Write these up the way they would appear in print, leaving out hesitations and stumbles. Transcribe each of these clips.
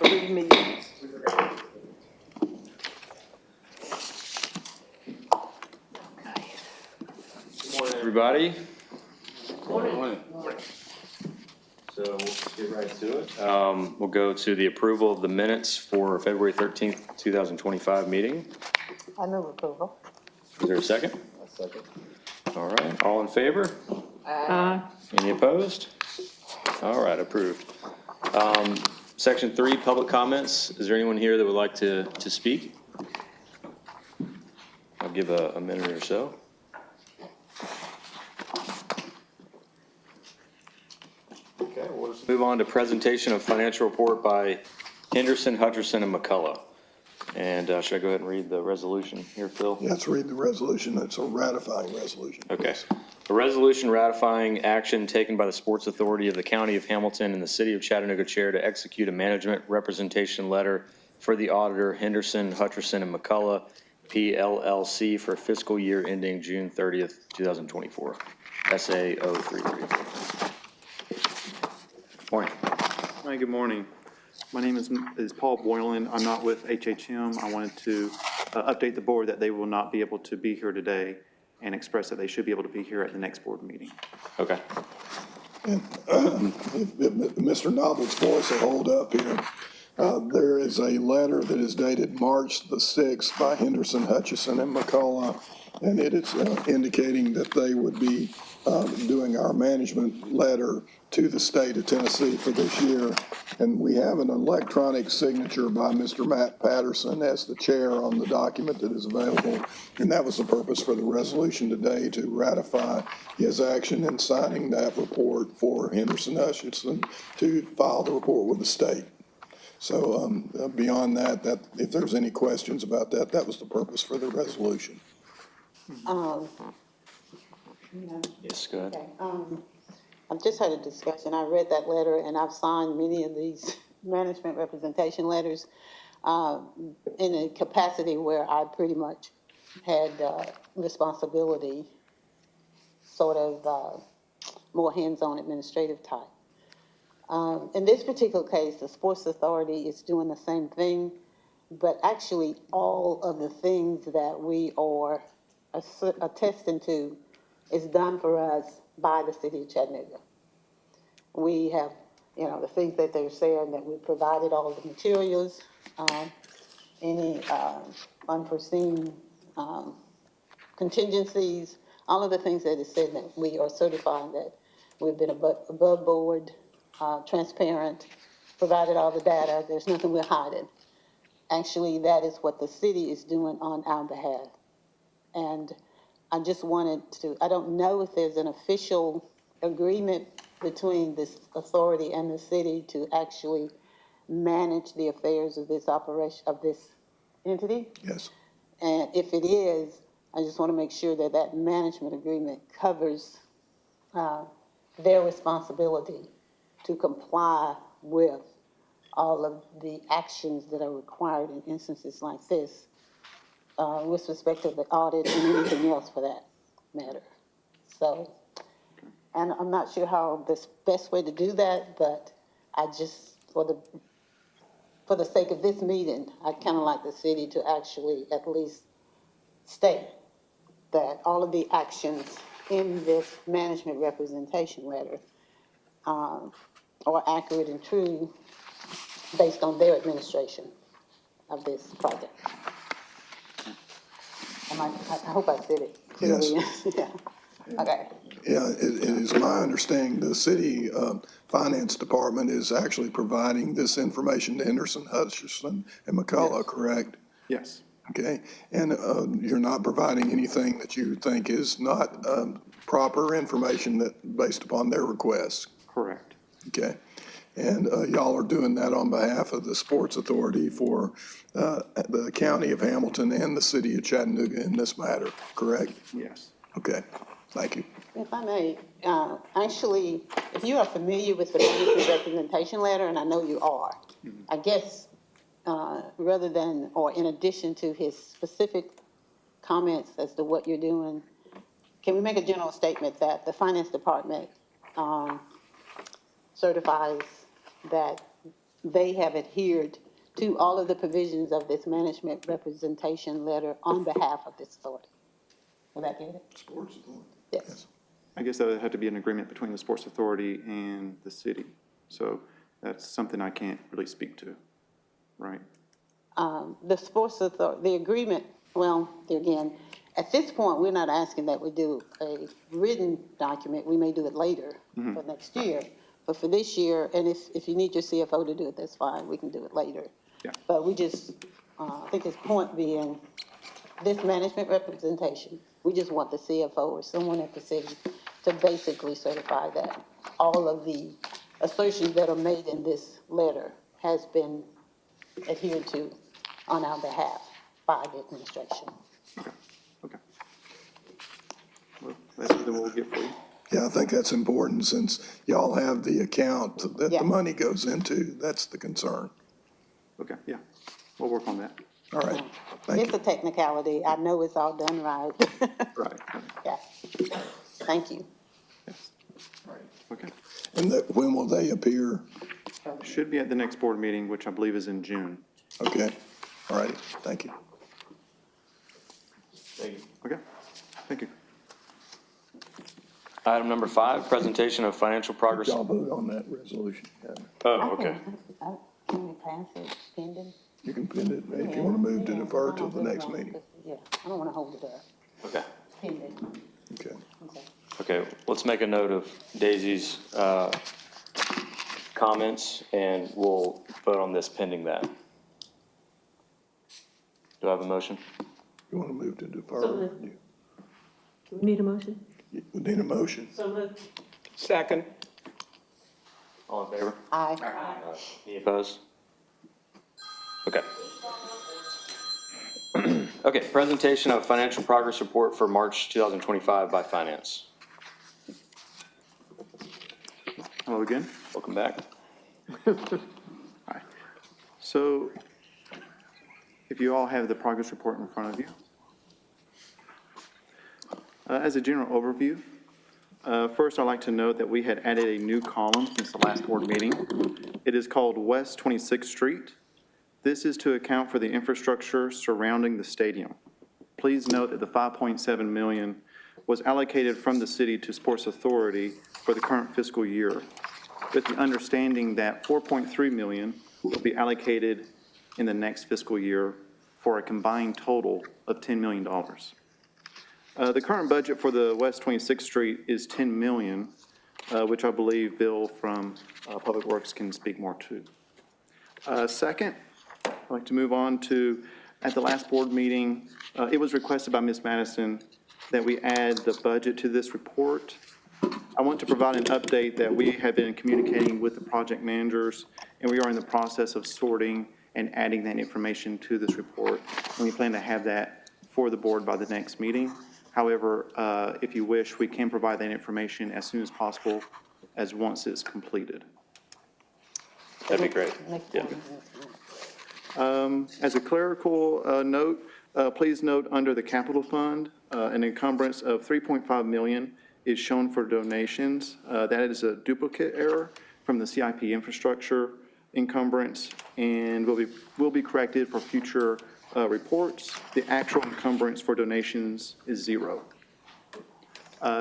3 meetings. Good morning, everybody. Morning. So we'll just get right to it. We'll go to the approval of the minutes for February 13th, 2025 meeting. I move approval. Is there a second? A second. All right, all in favor? Any opposed? All right, approved. Section 3, public comments. Is there anyone here that would like to speak? I'll give a minute or so. Okay, we'll just move on to presentation of financial report by Henderson, Hutcherson, and McCullough. And should I go ahead and read the resolution here, Phil? Let's read the resolution. It's a ratifying resolution. Okay. A resolution ratifying action taken by the Sports Authority of the County of Hamilton and the City of Chattanooga Chair to execute a management representation letter for the auditor Henderson, Hutcherson, and McCullough, PLLC, for fiscal year ending June 30th, 2024. SA 033. Morning. Hi, good morning. My name is Paul Boylan. I'm not with HHM. I wanted to update the board that they will not be able to be here today and express that they should be able to be here at the next board meeting. Okay. And if Mr. Noble's voice will hold up here. There is a letter that is dated March the 6th by Henderson, Hutchison, and McCullough, and it is indicating that they would be doing our management letter to the state of Tennessee for this year. And we have an electronic signature by Mr. Matt Patterson as the chair on the document that is available. And that was the purpose for the resolution today, to ratify his action in signing that report for Henderson Hutchison to file the report with the state. So beyond that, if there's any questions about that, that was the purpose for the resolution. Yes, go ahead. Okay. I've just had a discussion. I read that letter and I've signed many of these management representation letters in a capacity where I pretty much had responsibility, sort of more hands-on administrative type. In this particular case, the Sports Authority is doing the same thing, but actually all of the things that we are attesting to is done for us by the City of Chattanooga. We have, the things that they're saying, that we provided all the materials, any unforeseen contingencies, all of the things that is said, that we are certifying that we've been above board, transparent, provided all the data. There's nothing we're hiding. Actually, that is what the city is doing on our behalf. And I just wanted to, I don't know if there's an official agreement between this authority and the city to actually manage the affairs of this operation, of this entity. Yes. And if it is, I just want to make sure that that management agreement covers their responsibility to comply with all of the actions that are required in instances like this, with respect to the audit and anything else for that matter. So, and I'm not sure how the best way to do that, but I just, for the sake of this meeting, I'd kind of like the city to actually at least state that all of the actions in this management representation letter are accurate and true based on their administration of this project. I hope I said it clearly. Yes. Yeah. Okay. Yeah, it is my understanding the city finance department is actually providing this information to Henderson, Hutchison, and McCullough, Yes. correct? Yes. Okay, and you're not providing anything that you think is not proper information that based upon their requests? Correct. Okay, and y'all are doing that on behalf of the Sports Authority for the County of Hamilton and the City of Chattanooga in this matter, correct? Yes. Okay, thank you. If I may, actually, if you are familiar with the management representation letter, and I know you are, I guess rather than, or in addition to his specific comments as to what you're doing, can we make a general statement that the finance department certifies that they have adhered to all of the provisions of this management representation letter on behalf of this authority. Will that get it? Sports Authority. Yes. I guess that would have to be an agreement between the Sports Authority and the city. So that's something I can't really speak to, right? The sports authority, the agreement, well, there again, at this point, we're not asking that we do a written document. We may do it later for next year. But for this year, and if you need your CFO to do it, that's fine. We can do it later. Yeah. But we just, I think his point being, this management representation, we just want the CFO or someone at the city to basically certify that all of the assertions that are made in this letter has been adhered to on our behalf by the administration. Okay. Well, that's something we'll get for you. Yeah, I think that's important since y'all have the account that Yeah. the money goes into. That's the concern. Okay, yeah, we'll work on that. All right, thank It's you. a technicality. I know it's all done right. Right, Yeah. Thank you. okay. And when will they appear? Should be at the next board meeting, which I believe is in June. Okay, all right, thank you. Thank you. Okay, thank you. Item number 5, presentation of financial progress. Y'all vote on that resolution. Yeah. Oh, okay. Can we pass it pending? You can pin it if you want to move to defer till the next meeting. Yeah, I don't want to hold it up. Okay. Pending. Okay. Okay. Okay, let's make a note of Daisy's comments, and we'll vote on this pending that. Do I have a motion? You want to move to defer? moved. Do we need a motion? We need a motion. So moved. Second. All in favor? Aye. Any opposed? Okay. Okay, presentation of financial progress report for March 2025 by Finance. Hello again. Welcome back. Hi. So if you all have the progress report in front of you. As a general overview, first I'd like to note that we had added a new column since the last board meeting. It is called West 26th Street. This is to account for the infrastructure surrounding the stadium. Please note that the $5.7 million was allocated from the city to Sports Authority for the current fiscal year, with the understanding that $4.3 million will be allocated in the next fiscal year for a combined total of $10 million. The current budget for the West 26th Street is $10 million, which I believe Bill from Public Works can speak more to. Second, I'd like to move on to, at the last board meeting, it was requested by Ms. Madison that we add the budget to this report. I want to provide an update that we have been communicating with the project managers, and we are in the process of sorting and adding that information to this report. And we plan to have that for the board by the next meeting. However, if you wish, we can provide that information as soon as possible, as once it's completed. That'd be great. Yeah. As a clerical note, please note under the capital fund, an encumbrance of $3.5 million is shown for donations. That is a duplicate error from the CIP infrastructure encumbrance, and will be corrected for future reports. The actual encumbrance for donations is 0.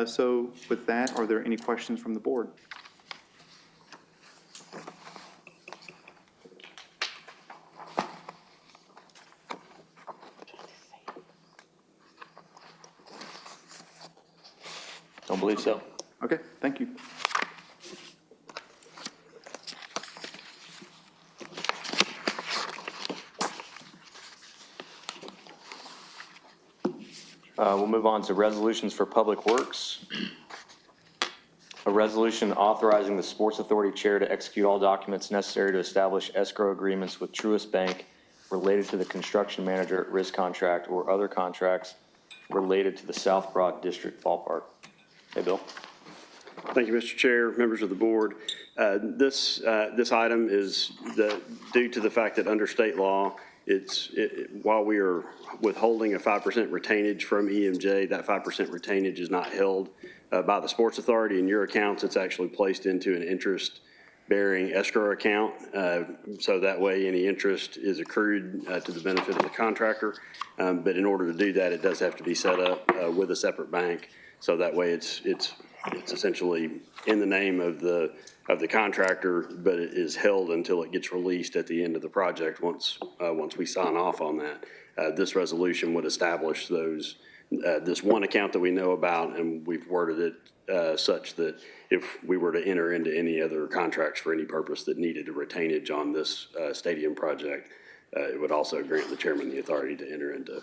So with that, are there any questions from the board? Don't believe so. Okay, thank you. We'll move on to resolutions for Public Works. A resolution authorizing the Sports Authority Chair to execute all documents necessary to establish escrow agreements with Truist Bank related to the construction manager at risk contract or other contracts related to the South Broad District Ballpark. Hey, Bill. Thank you, Mr. Chair, members of the board. This item is due to the fact that under state law, while we are withholding a 5% retainage from EMJ, that 5% retainage is not held by the Sports Authority in your accounts. It's actually placed into an interest bearing escrow account. So that way any interest is accrued to the benefit of the contractor. But in order to do that, it does have to be set up with a separate bank. So that way it's essentially in the name of the contractor, but it is held until it gets released at the end of the project once we sign off on that. This resolution would establish this one account that we know about, and we've worded it such that if we were to enter into any other contracts for any purpose that needed a retainage on this stadium project, it would also grant the chairman the authority to enter into,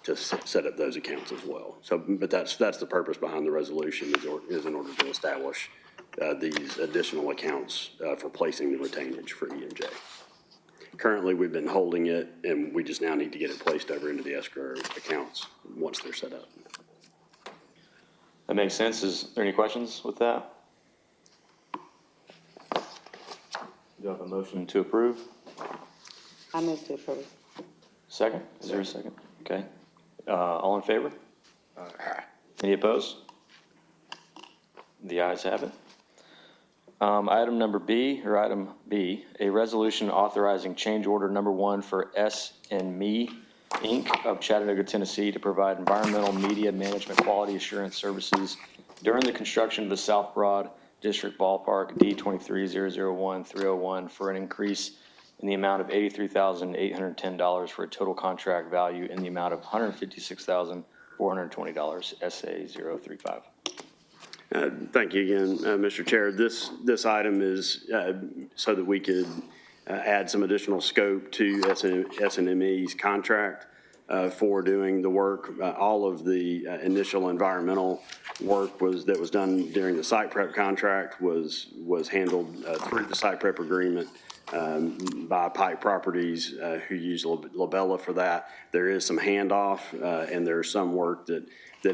to set up those accounts as well. So, but that's the purpose behind the resolution is in order to establish these additional accounts for placing the retainage for EMJ. Currently, we've been holding it, and we just now need to get it placed over into the escrow accounts once they're set up. That makes sense. Is there any questions with that? Do you have a motion to approve? I move to approve. Second? Is there a second? Okay. All in favor? Any opposed? The ayes have it. Item B, a resolution authorizing change order number 1 for S&Me Inc. of Chattanooga, Tennessee to provide environmental media management quality assurance services during the construction of the South Broad District Ballpark D23001-301 for an increase in the amount of $83,810 for a total contract value in the amount of $156,420, SA 035. Thank you again, Mr. Chair. This item is so that we could add some additional scope to S&Me's contract for doing the work. All of the initial environmental work that was done during the site prep contract was handled through the site prep agreement by Pike Properties, who use Labella for that. There is some handoff, and there's some work that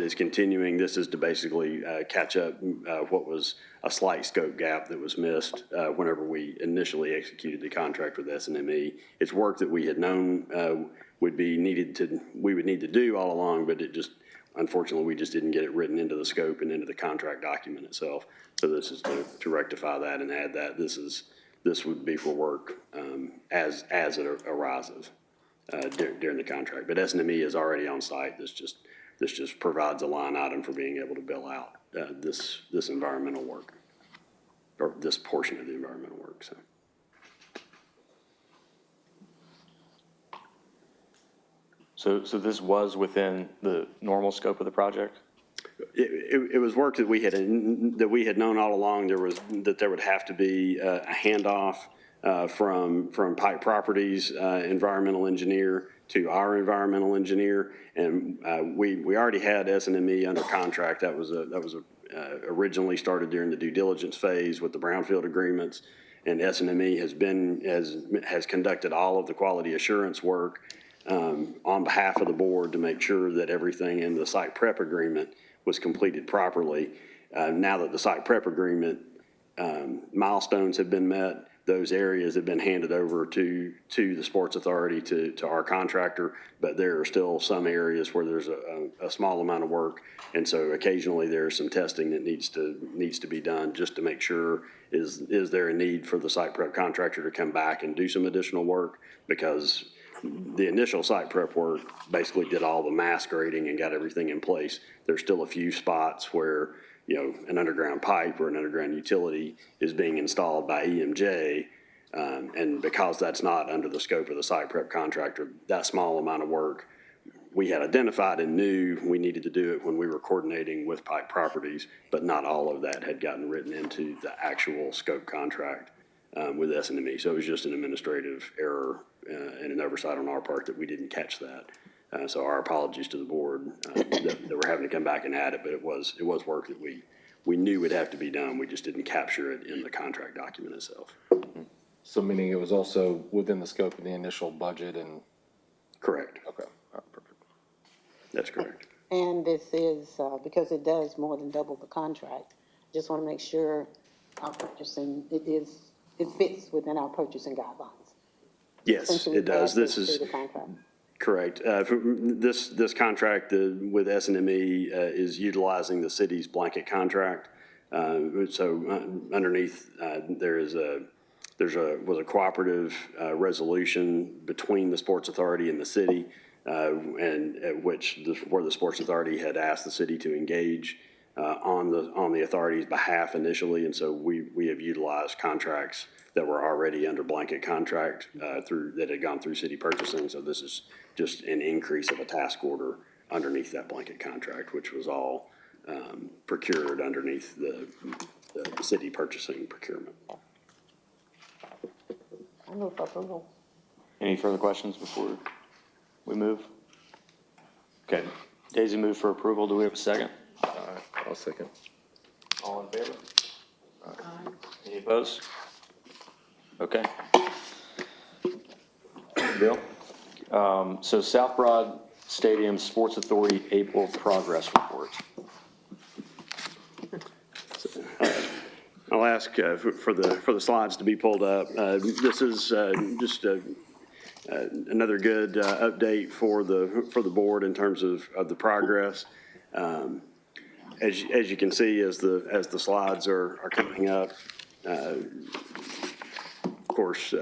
is continuing. This is to basically catch up what was a slight scope gap that was missed whenever we initially executed the contract with S&Me. It's work that we had known we would need to do all along, but it just, unfortunately, we just didn't get it written into the scope and into the contract document itself. So this is to rectify that and add that. This would be for work as it arises during the contract. But S&Me is already on site. This just provides a line item for being able to bill out this environmental work, or this portion of the environmental work. So this was within the normal scope of the project? It was work that we had known all along. There would have to be a handoff from Pike Properties environmental engineer to our environmental engineer, and we already had S&Me under contract. That was originally started during the due diligence phase with the brownfield agreements, and S&Me has conducted all of the quality assurance work on behalf of the board to make sure that everything in the site prep agreement was completed properly. Now that the site prep agreement milestones have been met, those areas have been handed over to the Sports Authority, to our contractor, but there are still some areas where there's a small amount of work, and so occasionally there's some testing that needs to be done just to make sure is there a need for the site prep contractor to come back and do some additional work, because the initial site prep work basically did all the mass grading and got everything in place. There's still a few spots where, an underground pipe or an underground utility is being installed by EMJ, and because that's not under the scope of the site prep contractor, that small amount of work we had identified and knew we needed to do it when we were coordinating with Pike Properties, but not all of that had gotten written into the actual scope contract with S&Me. So it was just an administrative error and an oversight on our part that we didn't catch that. So our apologies to the board that we're having to come back and add it, but it was work that we knew would have to be done. We just didn't capture it in the contract document itself. So meaning it was also within the scope of the initial budget and? Correct. Okay, all right, perfect. That's correct. And this is, because it does more than double the contract, just want to make sure our purchasing, it fits within our purchasing guidelines. Yes, Essentially, it does. add This to is the contract. correct. This contract with S&Me is utilizing the city's blanket contract. Underneath, was a cooperative resolution between the Sports Authority and the city, where the Sports Authority had asked the city to engage on the authority's behalf initially, and so we have utilized contracts that were already under blanket contract that had gone through city purchasing. So this is just an increase of a task order underneath that blanket contract, which was all procured underneath the city purchasing procurement. I move for approval. Any further questions before we move? Okay, Daisy moved for approval. Do we have a second? I'll second. All in favor? Any opposed? Okay. Bill? So South Broad Stadium Sports Authority April progress report. I'll ask for the slides to be pulled up. This is just another good update for the board in terms of the progress. As you can see, as the slides are coming up, of course,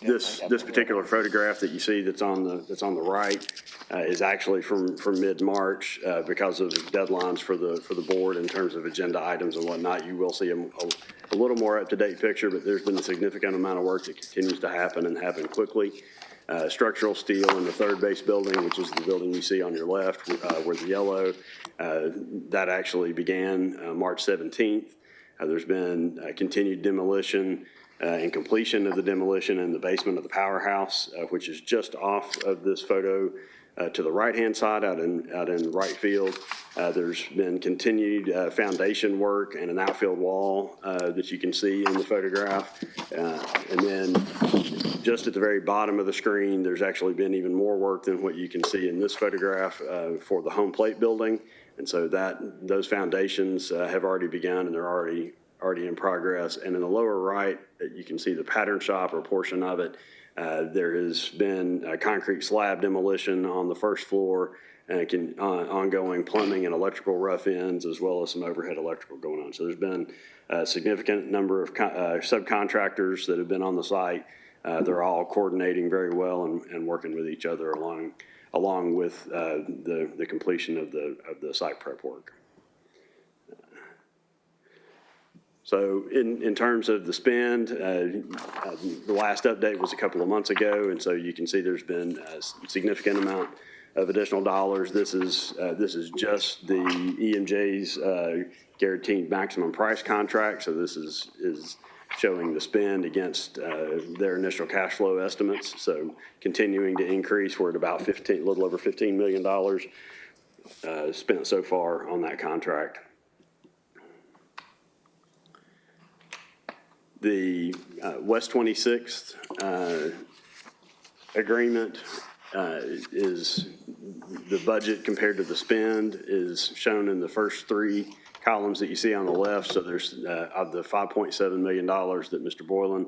this particular photograph that you see that's on the right is actually from mid-March because of deadlines for the board in terms of agenda items and whatnot. You will see a little more up-to-date picture, but there's been a significant amount of work that continues to happen and happen quickly. Structural steel in the third base building, which is the building you see on your left with the yellow, that actually began March 17th. There's been continued demolition and completion of the demolition in the basement of the powerhouse, which is just off of this photo to the right-hand side out in right field. There's been continued foundation work and an outfield wall that you can see in the photograph. And then just at the very bottom of the screen, there's actually been even more work than what you can see in this photograph for the home plate building. And so those foundations have already begun and they're already in progress. And in the lower right, you can see the pattern shop or portion of it. There has been a concrete slab demolition on the first floor and ongoing plumbing and electrical rough ends, as well as some overhead electrical going on. So there's been a significant number of subcontractors that have been on the site. They're all coordinating very well and working with each other along with the completion of the site prep work. So in terms of the spend, the last update was a couple of months ago, and so you can see there's been a significant amount of additional dollars. This is just the EMJ's guaranteed maximum price contract, so this is showing the spend against their initial cash flow estimates. So continuing to increase, we're at about a little over $15 million spent so far on that contract. The West 26th agreement is the budget compared to the spend is shown in the first three columns that you see on the left. So there's of the $5.7 million that Mr. Boylan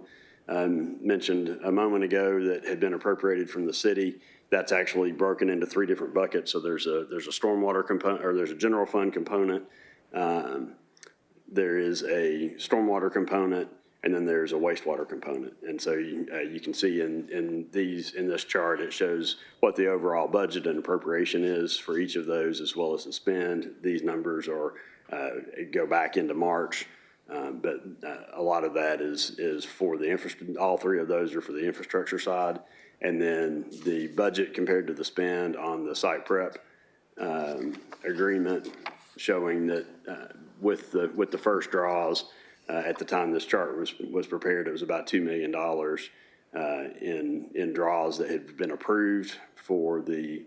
mentioned a moment ago that had been appropriated from the city. That's actually broken into three different buckets. So there's a stormwater component, or there's a general fund component. There is a stormwater component, and then there's a wastewater component. And so you can see in this chart, it shows what the overall budget and appropriation is for each of those, as well as the spend. These numbers go back into March, but a lot of that is for the infrastructure. All three of those are for the infrastructure side. And then the budget compared to the spend on the site prep agreement, showing that with the first draws, at the time this chart was prepared, it was about $2 million in draws that had been approved for the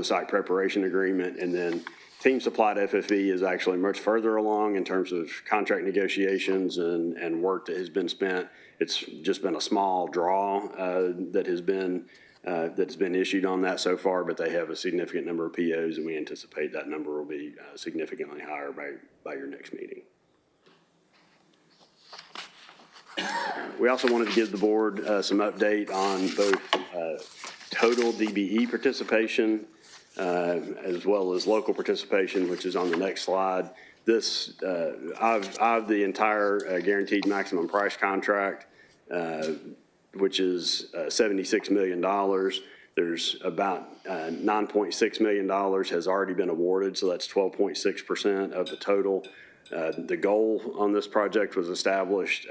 site preparation agreement. And then team supplied FFE is actually much further along in terms of contract negotiations and work that has been spent. It's just been a small draw that has been that's been issued on that so far, but they have a significant number of POs, and we anticipate that number will be significantly higher by your next meeting. We also wanted to give the board some update on both total DBE participation as well as local participation, which is on the next slide. This, I've the entire guaranteed maximum price contract, which is $76 million. There's about $9.6 million has already been awarded, so that's 12.6% of the total. The goal on this project was established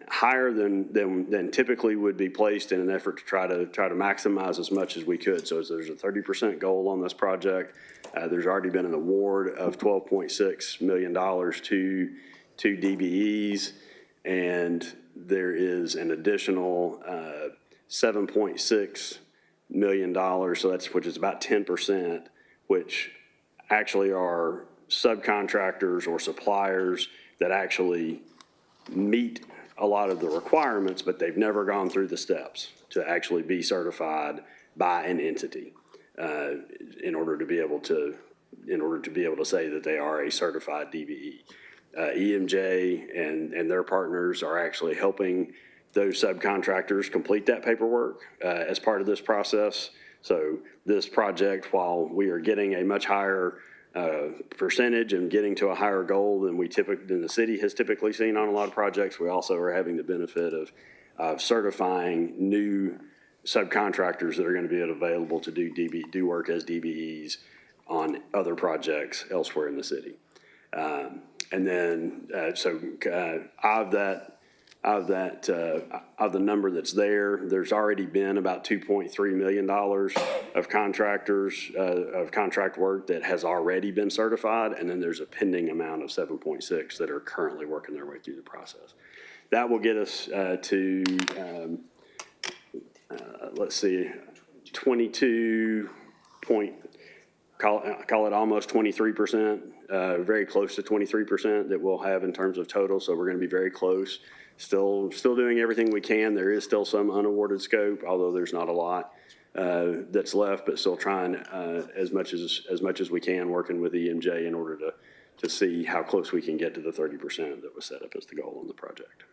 higher than typically would be placed in an effort to try to maximize as much as we could. So there's a 30% goal on this project. There's already been an award of $12.6 million to DBEs, and there is an additional $7.6 million, so that's, which is about 10%, which actually are subcontractors or suppliers that actually meet a lot of the requirements, but they've never gone through the steps to actually be certified by an entity in order to be able to say that they are a certified DBE. EMJ and their partners are actually helping those subcontractors complete that paperwork as part of this process. So this project, while we are getting a much higher percentage and getting to a higher goal than than the city has typically seen on a lot of projects, we also are having the benefit of certifying new subcontractors that are going to be available to do work as DBEs on other projects elsewhere in the city. And then, of the number that's there, there's already been about $2.3 million of contract work that has already been certified, and then there's a pending amount of 7.6 that are currently working their way through the process. That will get us to, let's see, 22 point, call it almost 23%, very close to 23% that we'll have in terms of total. So we're going to be very close. Still doing everything we can. There is still some unawarded scope, although there's not a lot that's left, but still trying as much as we can, working with EMJ in order to see how close we can get to the 30% that was set up as the goal on the project.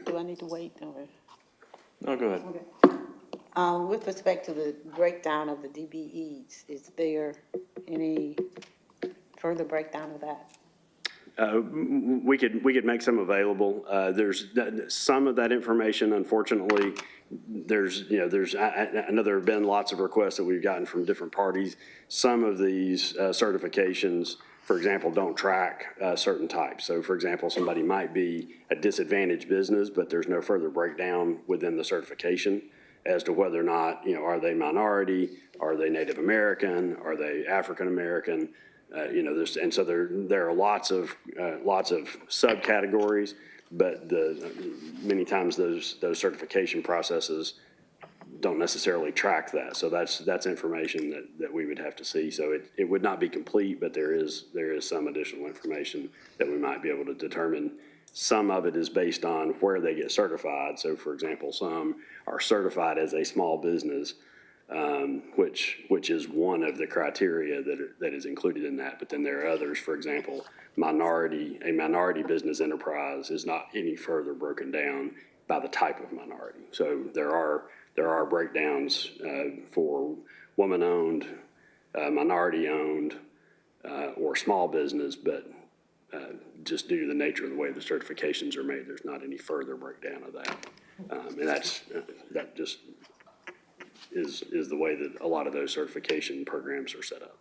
Do I need to wait or? No, go ahead. Okay. With respect to the breakdown of the DBEs, is there any further breakdown of that? We could make some available. There's some of that information, unfortunately, I know there have been lots of requests that we've gotten from different parties. Some of these certifications, for example, don't track certain types. So for example, somebody might be a disadvantaged business, but there's no further breakdown within the certification as to whether or not, are they minority, are they Native American, are they African American? And so there are lots of subcategories, but many times those certification processes don't necessarily track that. So that's information that we would have to see. So it would not be complete, but there is some additional information that we might be able to determine. Some of it is based on where they get certified. So for example, some are certified as a small business, which is one of the criteria that is included in that. But then there are others, for example, a minority business enterprise is not any further broken down by the type of minority. So there are breakdowns for woman-owned, minority-owned, or small business, but just due to the nature of the way the certifications are made, there's not any further breakdown of that. And that just is the way that a lot of those certification programs are set up.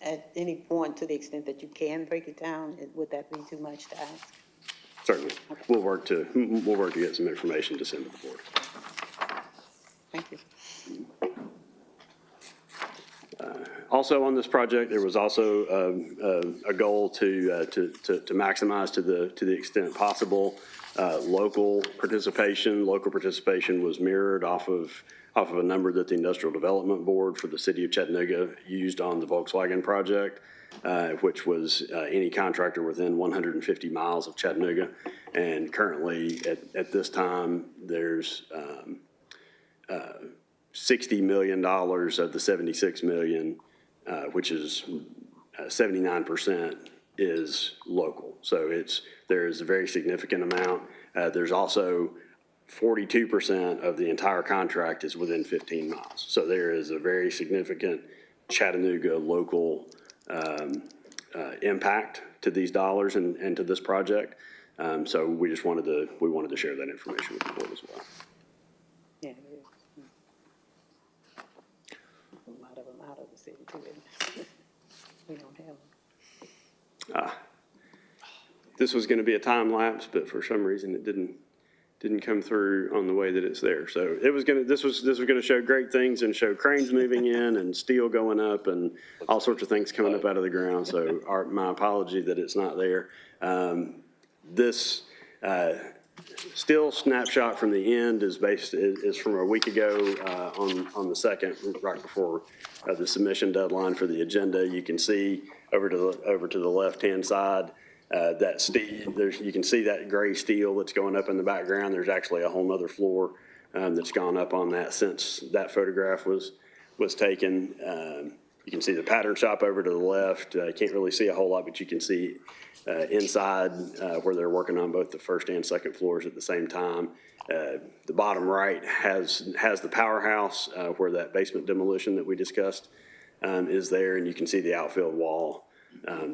At any point, to the extent that you can break it down, would that be too much to ask? Certainly. We'll work to get some information to send to the board. Thank you. Also on this project, there was also a goal to maximize to the extent possible local participation. Local participation was mirrored off of a number that the Industrial Development Board for the city of Chattanooga used on the Volkswagen project, which was any contractor within 150 miles of Chattanooga. And currently, at this time, there's $60 million of the $76 million, which is 79%, is local. So there's a very significant amount. There's also 42% of the entire contract is within 15 miles. So there is a very significant Chattanooga local impact to these dollars and to this project. So we just wanted to share that information with the board as well. Yeah, it is. A lot of them out of the city too, isn't it? We don't have them. This was going to be a time lapse, but for some reason it didn't come through on the way that it's there. So this was going to show great things and show cranes moving in and steel going up and all sorts of things coming up out of the ground. So my apology that it's not there. This still snapshot from the end is from a week ago on the 2nd, right before the submission deadline for the agenda. You can see over to the left-hand side that steel. You can see that gray steel that's going up in the background. There's actually a whole nother floor that's gone up on that since that photograph was taken. You can see the pattern shop over to the left. Can't really see a whole lot, but you can see inside where they're working on both the first and second floors at the same time. The bottom right has the powerhouse where that basement demolition that we discussed is there, and you can see the outfield wall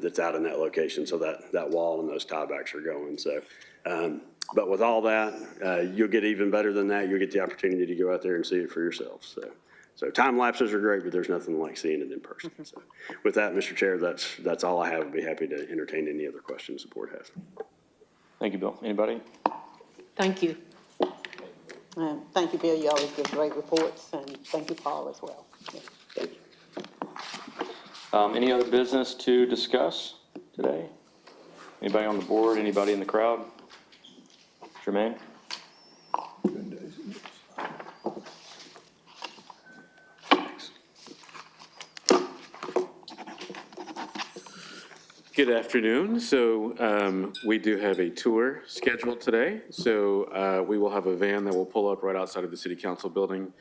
that's out in that location. So that wall and those tiebacks are going. So, but with all that, you'll get even better than that. You'll get the opportunity to go out there and see it for yourself. So time lapses are great, but there's nothing like seeing it in person. So with that, Mr. Chair, that's all I have. I'd be happy to entertain any other questions the board has. Thank you, Bill. Anybody? Thank you. Thank you, Bill. You always give great reports, and thank you, Paul, as well. Yeah. Thank you. Any other business to discuss today? Anybody on the board? Anybody in the crowd? Jermaine? Good afternoon. So we do have a tour scheduled today. So we will have a van that will pull up right outside of the City Council building.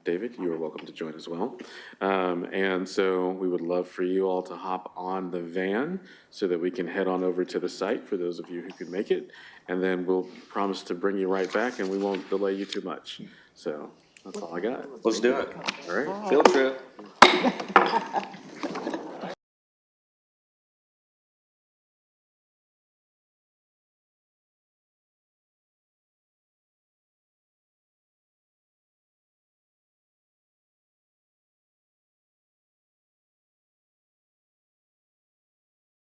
David, you are welcome to join as well. And so we would love for you all to hop on the van so that we can head on over to the site for those of you who could make it. And then we'll promise to bring you right back and we won't delay you too much. So that's all I got. Let's do it. All right. Field trip.